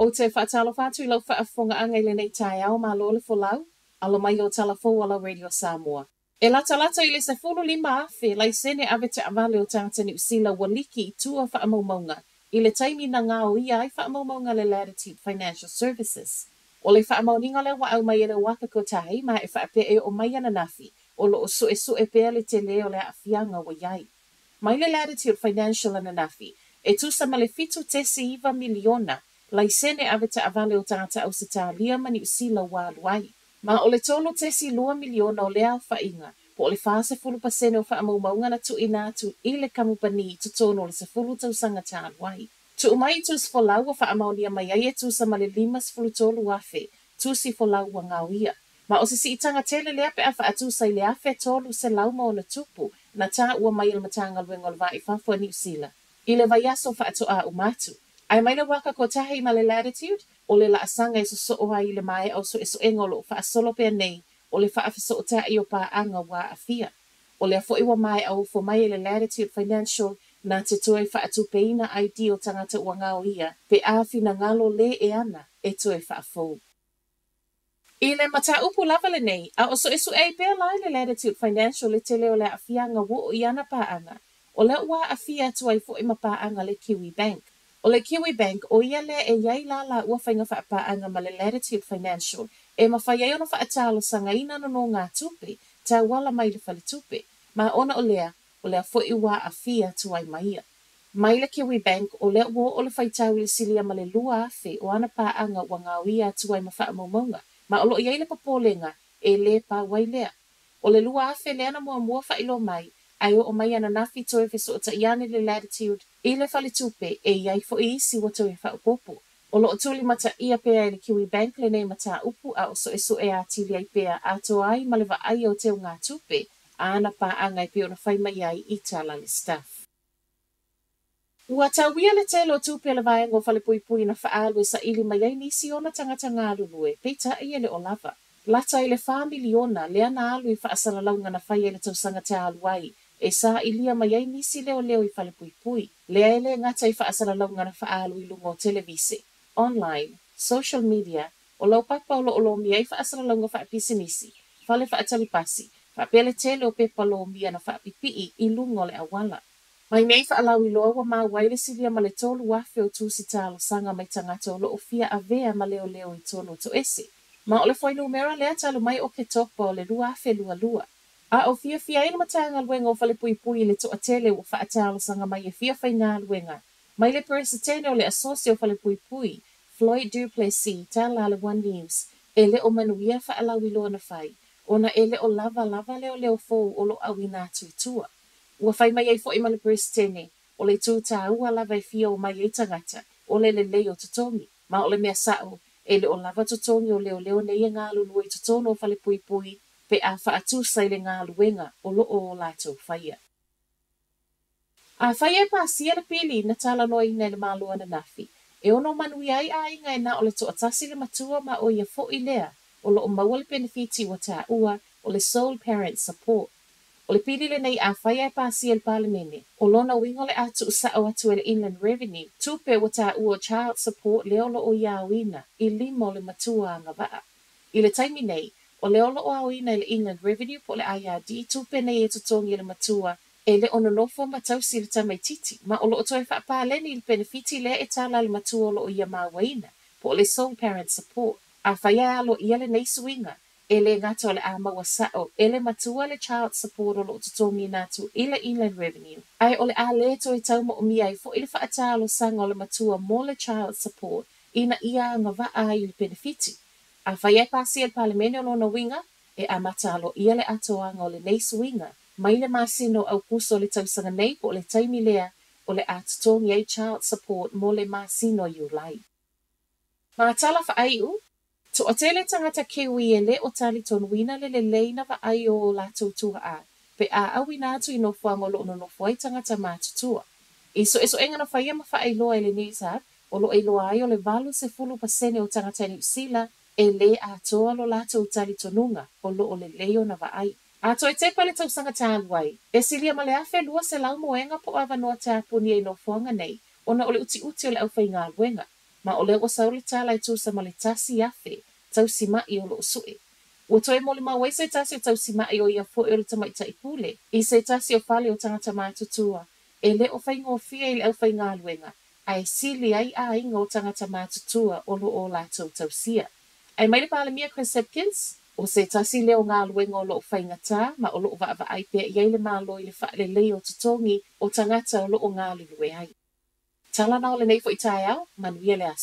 O te whaatalo whātui lau whaafonga anga i le nei tai au ma lo le folau, alo mai o talafo ala Radio Samoa. E lata i le se fulu lima afe, lai sene ave te avale o tangata ni usila waliki i tua whaamaumaunga, i le taimi na ngā o ia ai whaamaumaunga le Latitude Financial Services. O le whaamauninga le wa au mai e le waka ko tahi, ma e whaape e o mai ana nafi, o lo o sue pēa le te leo le afianga wa iai. Mai le Latitude Financial ana nafi, e tusa ma le fitu tesi iwa miliona, lai sene ave te avale o tangata au se tālia mani usila wāluai. Ma o le tolo tesi 2 miliona o le au whainga, po o le whaase fulu pasene o whaamaumaunga na tu inatu i le kamupani tu tono le se fulu tausanga tāluai. Tu umai tu si folau o whaamaunia mai ai e tu sa ma le 5 fulu tolu afe, tu si folau wa ngauia. Ma o se si itanga tele lea pe awha atu sa i le afe tolu se lau ma o na tupu, na tā ua mai il matanga luenga o le vai whafua ni usila. I le vai aso wha atu a umatu. Ai mai le waka ko tahi ma le Latitude, o le laasanga e so o ai le mai au so e so engolo wha solo pea nei, o le wha so o ta i o pa anga wa a fia. O le afo iwa mai au fo mai le Latitude Financial na te toe wha atu peina ID o tangata ua ngao ia, pe awhi na ngalo le e ana e toe wha fo. I le mata upu lava le nei, a o so e so e pea lai le Latitude Financial le te leo le a fianga wo o iana pa anga, o le ua a fia tu ai fo ima pa anga le Kiwi Bank. O le Kiwi Bank, o ia le e iai la ua whainga whaapa ma le Latitude Financial, e mawhai ai ona whaatalo sanga ina no ngā tupe, ta wala mai le whale tupe, ma ona o lea fo iwa a fia tu ai maia. Mai le Kiwi Bank, o lea ua o le whaitau i le silia ma le lua afe, o ana paanga wa ngā ia tu ai mawha maumaunga, ma o lo iai le papolenga, e le pa wai lea. O le lua afe lea na mua whailo mai, ai o mai ana nafi toe feso o ta iane le Latitude, i le whale tupe e iai fo i isi wa toe whaopopo. O lo tuli mata ia pea i le Kiwi Bank le nei mata upu a o so e a tili ai pea a to ai ma le wa ai o teo ngā tupe, a ana pa angai peo na whai mai ai i tala le staff. Ua tauia le telo tupe le vaenga o whale pui na whaalu sa ili mai ai nisi ona tangata ngā lulue, peita i ele o lava. Lata i le 4 miliona lea na alu i whaasala launga na whai ele tausanga te aluai, e sa ilia mai ai nisi leo i whale pui. Lea ele ngata i whaasala launga na whaalu i lungo televise, online, social media, o lau papa o lo mi ai whaasala launga whaapisi nisi, whale whaatalipasi, whaapele tele o pepa lo mia na whaapipii i lungo le awala. Mai mei whaalau i loa wa maa waile silia ma le tolu wafe o tūsi tālo sanga mai tangata o lo o fia avea ma leo i tonu to ese. Ma o le whai numera lea talo mai o ke topa o le lua afe lua. A o fia ina matanga luenga o whale pui le toa tele o whaatalo sanga mai e fia whai ngā luenga. Mai le presidente o le asocio o whale pui, Floyd Duplessis, tala le One News, e le o manuia whaalau i loa na whai. Ona e le o lava leo fōu o lo au i nā tuitua. Ua whai mai ei fo i ma le presidente, o le tūtā ua lava e fia o mai ei tangata, o le leo tutongi. Ma o le mea sao, e le o lava tutongi o leo nei ngā lulu i tutono o whale pui, pe a whaatusa i le ngā luenga o lo o lātou whaia. A whaia pa sia le pili na tala noa i le mālua na nafi. E ono manui ai a inga e na o le toatasi le matua ma o ia fo i lea, o lo o maua le benefiti wa tā ua o le Sole Parent Support. O le pili le nei a whaia pa sia le palemene, o lona wingo le atu usao atu e le Inland Revenue, tupe wa tā ua Child Support leo lo o iawina i limo le matua anga waa. I le taimi nei, o le olo o awina i le Inland Revenue po le IRD tupe nei e tutongi le matua e le ono nofo matausi le tamaititi, ma o lo o toe whaapaleni le benefiti le e tala le matua o lo o ia mawaina po le Sole Parent Support. A whaia alo ia le neisuinga e le ngata o le amawa sao e le matua le Child Support o lo o tutongi natu i le Inland Revenue. Ai o le a le to i tauma o mia i fo i le whaatalo sanga o le matua mo le Child Support ina ia anga waa i le benefiti. A whaia pasi el palemene o lona winga, e a matalo ia le atoanga o le neis winga, mai le masino au kuso le tausanga nei po le taimi lea o le atutongi ai Child Support mo le masino i ulai. Ma tala whaaiu, to o tele tangata kiwi e le o tali tonuina le leina whaai o la tautua a, pe a awina atu i no fuanga o lo no fuai tangata mātutua. Iso enga na whaia ma whaai loa e le nisa, o lo e loa ai o le valu se fulu pasene o tangata ni usila, e le a toa lo lato utali tonunga o lo o le leo na vaai. A to e te pale tau sanga tāluai, e silia ma le afe lua se lau moenga po awa noa tāpuni e no fuanga nei, ona o le uti o le au whai ngā luenga. Ma o le ua saule tala e tusa ma le tasi afe, tausima'i o lo'o su'e. Ua toe mo le mau ai se tasi o tausima'i o ia fo'i o le tamaita'i pule, i se tasi o fale o tangata mātutua, e le o faingofia i le au faingāluenga, a e sili ai a inga o tangata mātutua o lo'o lātou tausia. Ai mai le palemia Chris Hipkins, o se tasi leo ngā luenga o lo'o whaingatā, ma o lo'o va'a pia iai le mālo i le wha'lelei o tutongi o tangata o lo'o ngā lulue ai. Tala na o le nei fo i tai au, manuia le asa.